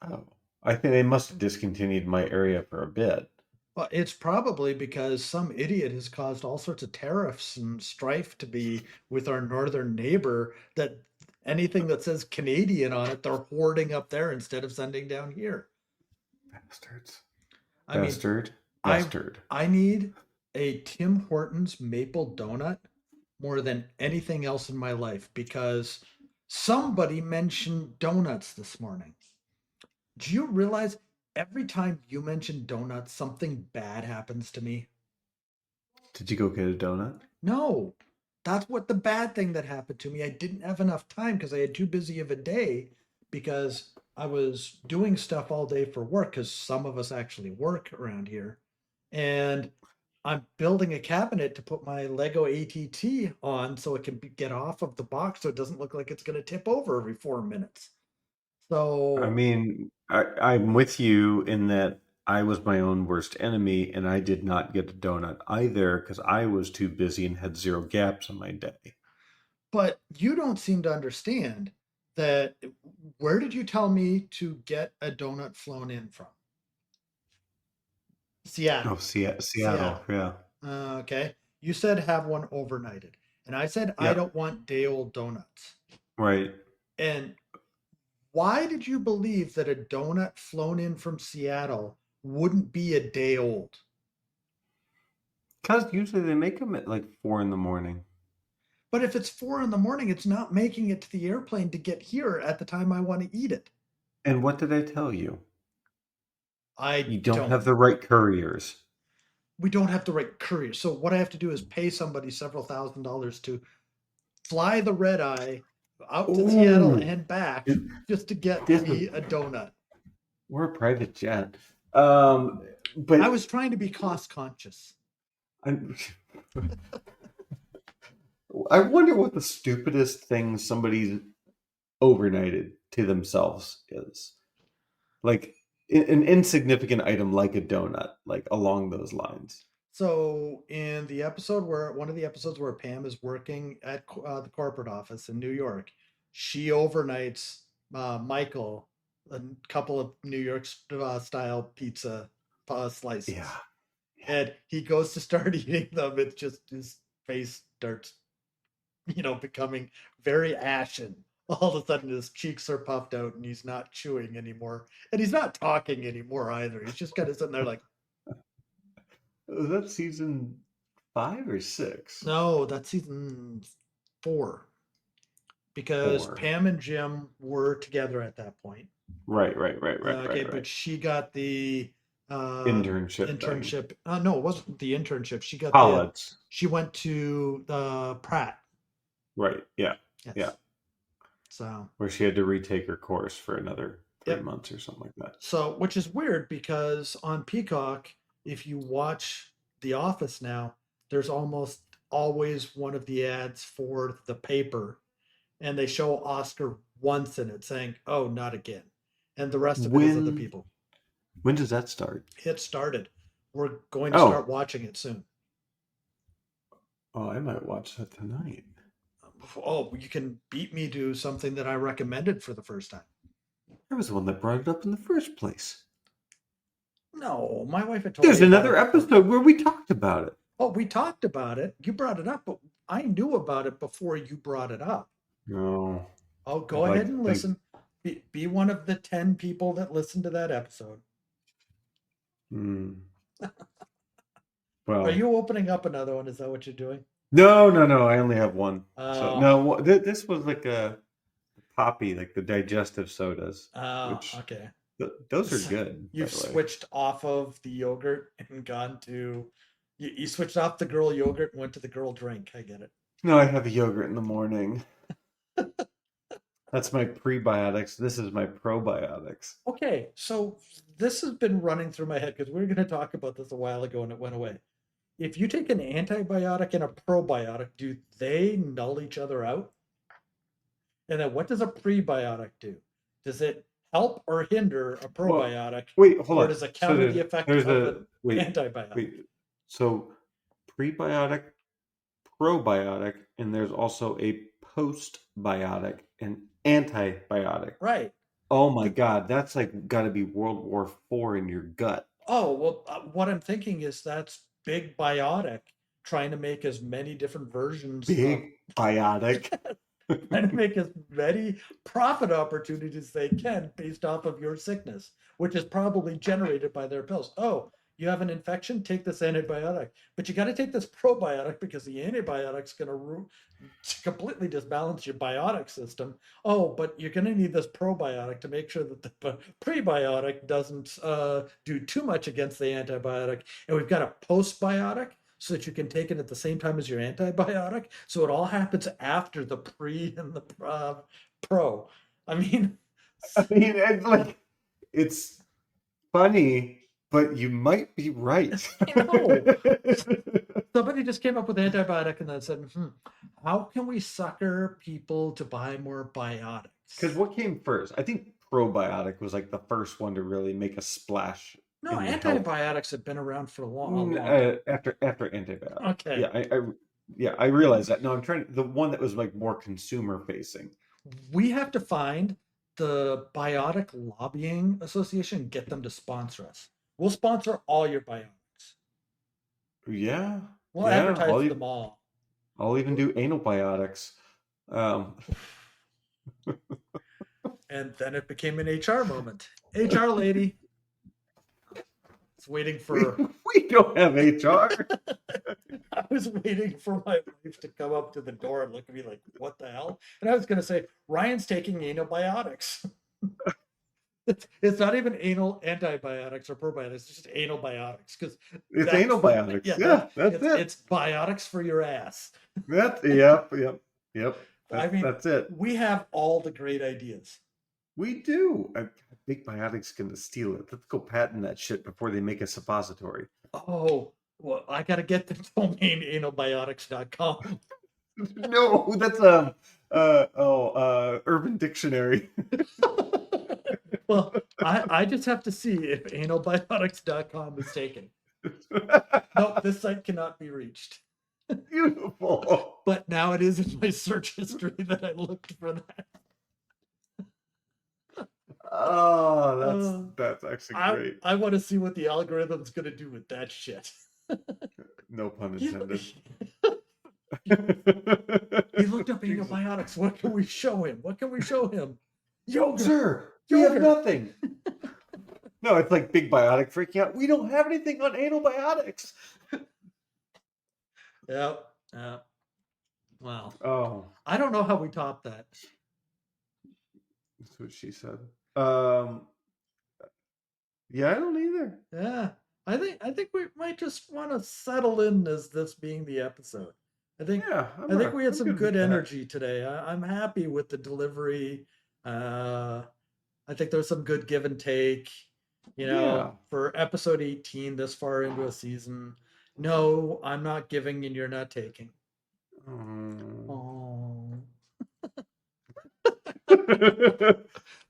Oh, I think they must have discontinued my area for a bit. Well, it's probably because some idiot has caused all sorts of tariffs and strife to be with our northern neighbor that anything that says Canadian on it, they're hoarding up there instead of sending down here. Bastards. I mean, Bastard. I Bastard. I need a Tim Hortons maple donut more than anything else in my life because somebody mentioned donuts this morning. Do you realize every time you mention donuts, something bad happens to me? Did you go get a donut? No, that's what the bad thing that happened to me. I didn't have enough time because I had too busy of a day because I was doing stuff all day for work because some of us actually work around here. And I'm building a cabinet to put my Lego ATT on so it can get off of the box so it doesn't look like it's going to tip over every 4 minutes. I So, mean, I'm with you in that I was my own worst enemy and I did not get a donut either because I was too busy and had zero gaps in my day. but you don't seem to understand that. Where did you tell me to get a donut flown in from? Oh, Seattle. Seattle. Seattle. Yeah. Okay. You said have one overnighted. And I said I Yep. don't want day old donuts. Right. And why did you believe that a donut flown in from Seattle wouldn't be a day old? Because usually they make them at like 4 in the morning. But if it's 4 in the morning, it's not making it to the airplane to get here at the time I want to eat it. And what did I tell you? I You don't don't. have the right couriers. We don't have the right courier. So what I have to do is pay somebody several $1,000s to fly the red eye out to Seattle Ooh, and back this just to get is me a donut. we're a private jet. Um, I but was trying to be cost conscious. I'm, I wonder what the stupidest thing somebody's overnighted to themselves is. Like an insignificant item like a donut, like along those lines. So in the episode where one of the episodes where Pam is working at the corporate office in New York, she overnights Michael a couple of New York style pizza slices, Yeah. and he goes to start eating them. It's just his face starts, becoming very ashen. All of a sudden, his cheeks are puffed out, and he's not chewing anymore, and he's not talking anymore either. He's just kind of sitting there like, Was that season 5 or 6? no, that's season 4. Because 4. Pam and Jim were together at that point. Right, right, right, right, Okay, right, but right. she got the Internship thing. internship. No, it wasn't the internship. College. She went to the Pratt. Right. Yeah. Yeah. Yes. So, Where she had to retake her course for another three yep. months or something like that. So, which is weird because on Peacock, if you watch The Office now, there's almost always one of the ads for the paper, and they show Oscar once in it saying, "Oh, not again," and the rest of it is other When people. when does that start? It started. We're going to start Oh. watching it soon. Oh, I might watch that tonight. Oh, you can beat me to something that I recommended for the first time. I was the one that brought it up in the first place. No, my wife had told There's me about another it. episode where we talked about it. Oh, we talked about it. You brought it up, but I knew about it before you brought it up. No. Oh, go ahead and listen. Be one of the 10 people that listen to that episode. Hmm. Are Well, you opening up another one? Is that what you're doing? no. I only have one. So Oh, no, this was like a poppy, like the digestive sodas, which okay. those are good. By You've the way. switched off of the yogurt and gone to you switched off the girl yogurt and went to the girl drink. I get it. No, I have a yogurt in the morning. That's my prebiotics. This is my probiotics. Okay, so this has been running through my head because we were going to talk about this a while ago and it went away. If you take an antibiotic and a probiotic, do they null each other out? And then what does a prebiotic do? Does it help or hinder a probiotic, wait, hold or on. does it counter the effect of an antibiotic? Wait. So prebiotic, probiotic, and there's also a postbiotic, an antibiotic. Right. Oh my God, that's like got to be World War IV in your gut. Oh, well, what I'm thinking is that's big biotic trying to make as many different versions of Big biotic. trying to make as many profit opportunities they can based off of your sickness, which is probably generated by their pills. Oh, you have an infection? Take this antibiotic. But you got to take this probiotic because the antibiotic's going to completely disbalance your biotic system. Oh, but you're going to need this probiotic to make sure that the prebiotic doesn't do too much against the antibiotic. And we've got a postbiotic so that you can take it at the same time as your antibiotic. So it all happens after the pre and the pro. I mean, It's like it's funny, but you might be right. I know. Somebody just came up with antibiotic and then said, how can we sucker people to buy more biotics? Because what came first? I think probiotic was like the first one to really make a splash. No, in the health. antibiotics have been around for a long time. After antibiotics. Okay. Yeah, I realize that. No, I'm trying the one that was like more consumer facing. We have to find the Biotic Lobbying Association and get them to sponsor us. We'll sponsor all your biotics. Yeah. We'll advertise them all. I'll even do anal biotics. And then it became an HR moment. HR lady. It's waiting for. We don't have HR. I was waiting for my wife to come up to the door and look at me like, what the hell? And I was going to say, Ryan's taking antibiotics. It's not even anal antibiotics or probiotics. It's just anal biotics. It's anal biotics. Yeah, that's it. It's biotics for your ass. Yep. That's it. We have all the great ideas. We do. Big Biotic's going to steal it. Let's go patent that shit before they make a suppository. Oh, well, I got to get the domain analbiotics.com. No, that's Urban Dictionary. Well, I just have to see if analbiotics.com is taken. Nope, this site cannot be reached. Beautiful. But now it is in my search history that I looked for that. Oh, that's actually great. I want to see what the algorithm's going to do with that shit. No pun intended. He looked up antibiotics. What can we show him? Yogurt. Sir, we have nothing. No, it's like Big Biotic freaking out. We don't have anything on antibiotics. Yep. Wow. Oh. I don't know how we top that. That's what she said. Yeah, I don't either. Yeah. I think we might just want to settle in as this being the episode. I think we had some good energy today. I'm happy with the delivery. I think there's some good give and take. For episode 18, this far into a season. No, I'm not giving and you're not taking. Oh.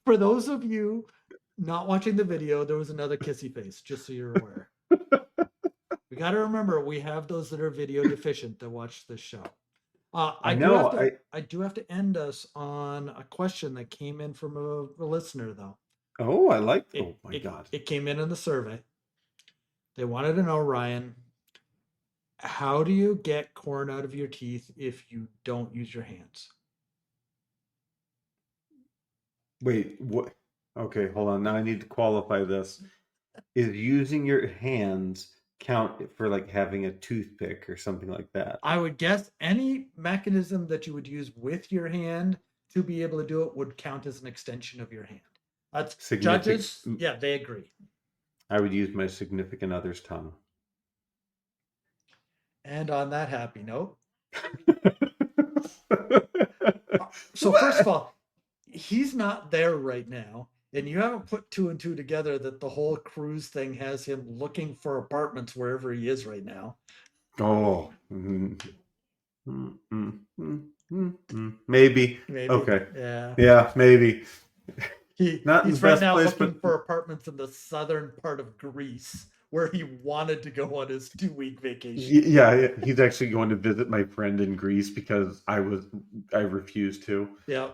For those of you not watching the video, there was another kissy face, just so you're aware. We got to remember, we have those that are video deficient that watch this show. I do have to end us on a question that came in from a listener, though. Oh, I like it. Oh, my God. It came in the survey. They wanted to know, Ryan, how do you get corn out of your teeth if you don't use your hands? Wait, what? Okay, hold on. Now I need to qualify this. Is using your hands count for like having a toothpick or something like that? I would guess any mechanism that you would use with your hand to be able to do it would count as an extension of your hand. That's judges. Yeah, they agree. I would use my significant other's tongue. And on that happy note. So first of all, he's not there right now. And you haven't put two and two together that the whole cruise thing has him looking for apartments wherever he is right now. Oh. Maybe. Maybe. Okay. Yeah. Yeah, maybe. Not in He's the right best now place, looking but for apartments in the southern part of Greece where he wanted to go on his 2-week vacation. yeah, he's actually going to visit my friend in Greece because I refused to. Yeah.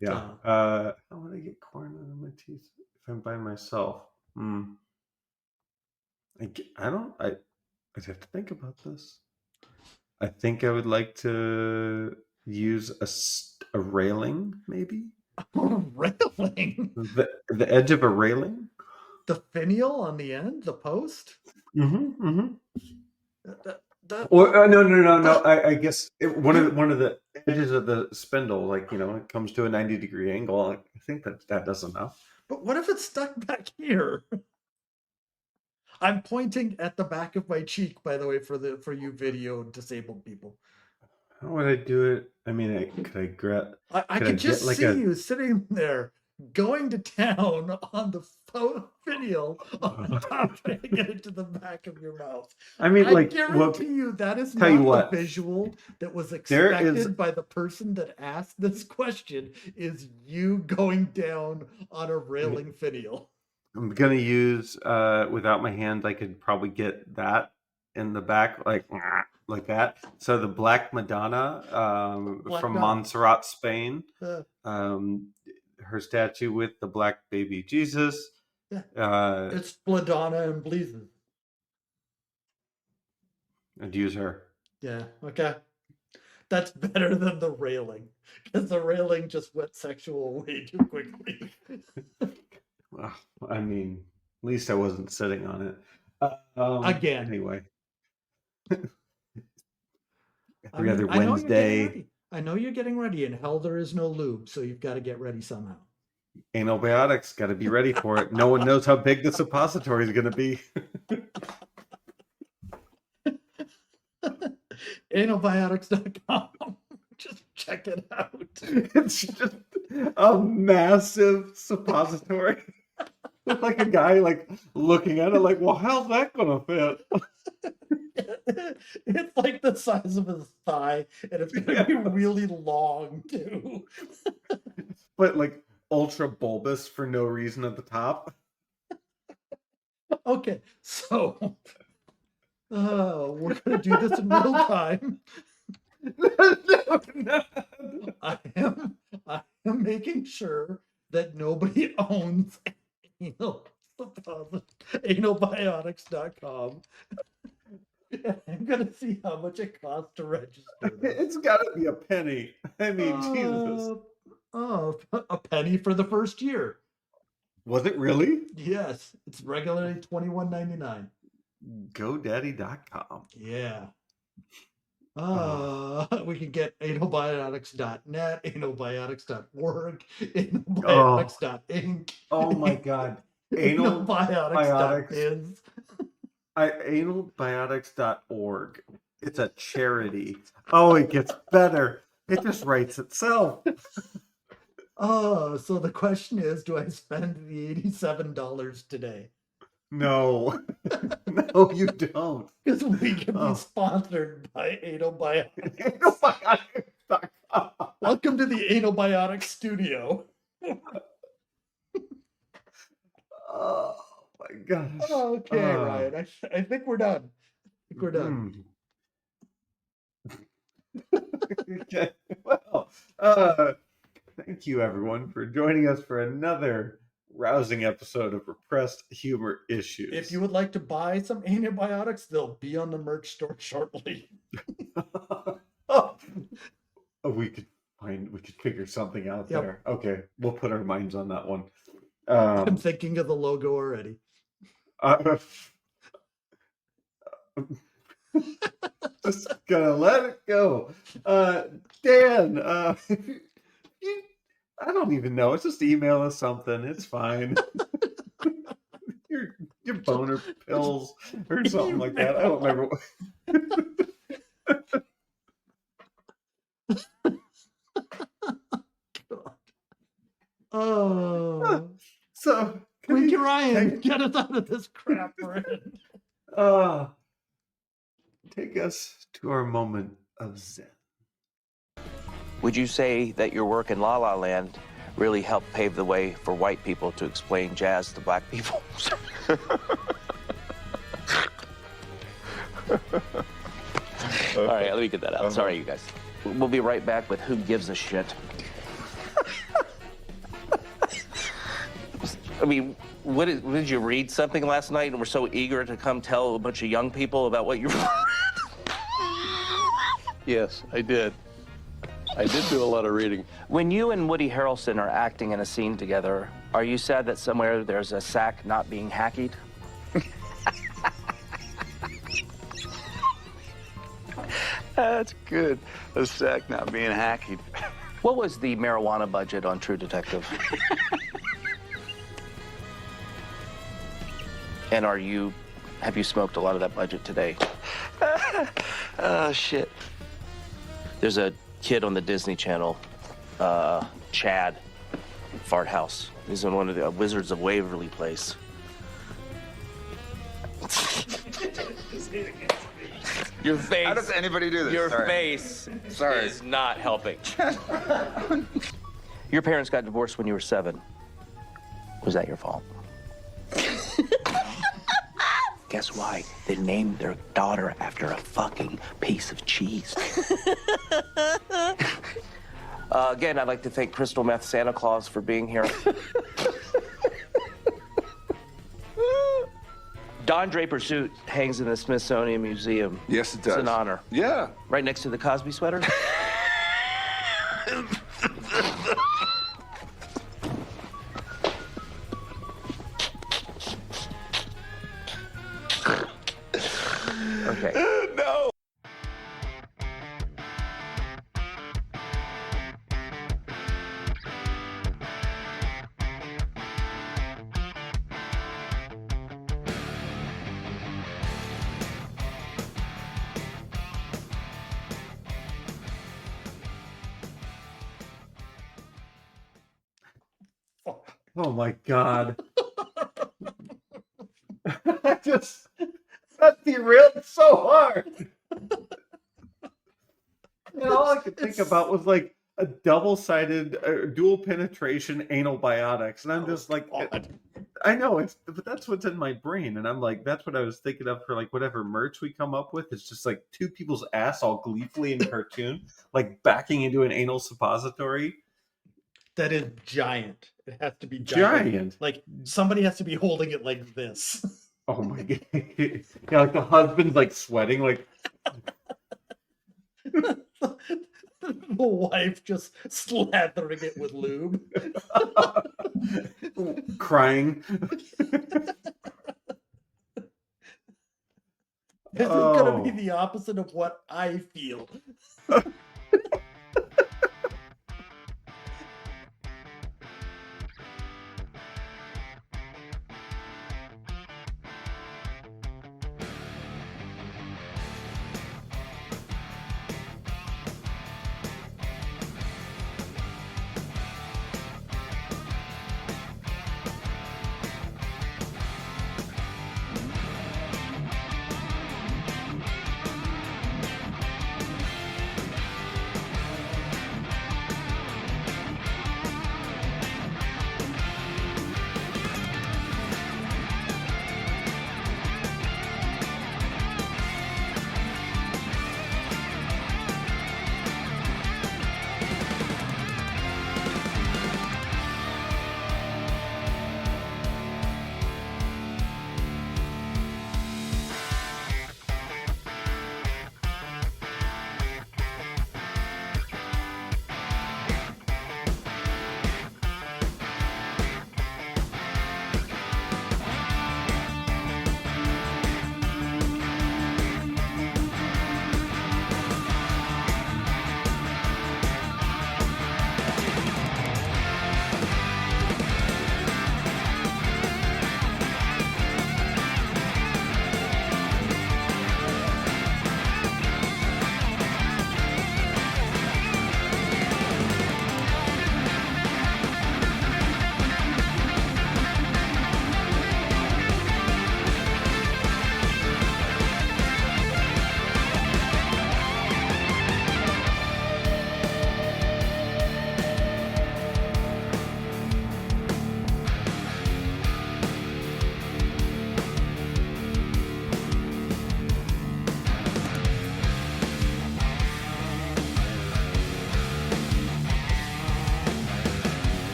Yeah. How would I get corn out of my teeth if I'm by myself? I'd have to think about this. I think I would like to use a railing, maybe. Railing. The edge of a railing. The finial on the end, the post. Or no. I guess one of the edges of the spindle, like it comes to a 90-degree angle. I think that does enough. But what if it's stuck back here? I'm pointing at the back of my cheek, by the way, for you video disabled people. How would I do it? I mean, could I grab? I could just see you sitting there going to town on the finial on top and get it to the back of your mouth. I mean, I guarantee you that is not the visual that was expected by the person that asked this question. Is you going down on a railing finial? I'm gonna use without my hand. I could probably get that in the back, like that. So the Black Madonna from Montserrat, Spain. Her statue with the black baby Jesus. Yeah. It's Bladonna and Bleason. I'd use her. Yeah, okay. That's better than the railing. Because the railing just went sexual way too quickly. Well, I mean, at least I wasn't sitting on it. Again. Anyway. Every other Wednesday. I know you're getting ready. In hell, there is no lube, so you've got to get ready somehow. Antibiotics, got to be ready for it. No one knows how big the suppository is going to be. Antibiotics.com. Just check it out. It's just a massive suppository. With like a guy looking at it like, well, how's that going to fit? It's like the size of his thigh, and it's going to be really long, too. But ultra bulbous for no reason at the top. Okay, so we're going to do this in real time. No. I am making that nobody owns analbiotics.com. I'm gonna see how much it costs to register. It's got to be a penny. I mean, Jesus. A penny for the first year. Was it really? Yes, it's regularly $21.99. GoDaddy.com. Yeah. We can get analbiotics.net, analbiotics.org, analbiotics.inc. Oh my God. Analbiotics.biz. Analbiotics.org. It's a charity. Oh, it gets better. It just writes itself. So the question is, do I spend the $87 today? No. No, you don't. Because we can be sponsored by Analbiotics. Analbiotics.com. Welcome to the Analbiotics studio. Oh my gosh. Okay, Ryan. I think we're done. We're done. Okay. Well, thank you everyone for joining us for another rousing episode of Repressed Humor Issues. If you would like to buy some antibiotics, they'll be on the merch store shortly. We could figure something out there. Okay, we'll put our minds on that one. I'm thinking of the logo already. Just gonna let it go. Dan, I don't even know. It's just email us something. It's fine. your boner pills or something like that. I don't remember. So Winky Ryan, get us out of this crap we're in. Take us to our moment of zen. Would you say that your work in La La Land really helped pave the way for white people to explain jazz to black people. All right, let me get that out. Sorry, you guys. We'll be right back with Who Gives a Shit. I mean, did you read something last night and were so eager to come tell a bunch of young people about what you read? Yes, I did. I did do a lot of reading. When you and Woody Harrelson are acting in a scene together, are you sad that somewhere there's a sack not being hacked? That's good. A sack not being hacked. What was the marijuana budget on True Detective? And have you smoked a lot of that budget today? Oh, shit. There's a kid on the Disney Channel, Chad, Fart House. He's in one of the Wizards of Waverly Place. Your face. How does anybody do this? Your Sorry. face is not helping. Your parents got divorced when you were 7. Was that your fault? Guess why? They named their daughter after a fucking piece of cheese. Again, I'd like to thank Crystal Meth Santa Claus for being here. Don Draper's suit hangs in the Smithsonian Museum. Yes, it does. It's an honor. Yeah. Right next to the Cosby sweater. Okay. No. Oh my God. That derailed so hard. And all I could think about was like a double-sided, dual penetration anal biotics. And I'm just like, I know, but that's what's in my brain. And I'm like, that's what I was thinking of for like whatever merch we come up with. It's just like 2 people's ass all gleefully in cartoon, like backing into an anal suppository. That is giant. It has to be giant. Giant. Like somebody has to be holding it like this. Oh my God. Yeah, like the husband's like sweating, like The wife just slathering it with lube. crying. This is gonna be the opposite of what I feel.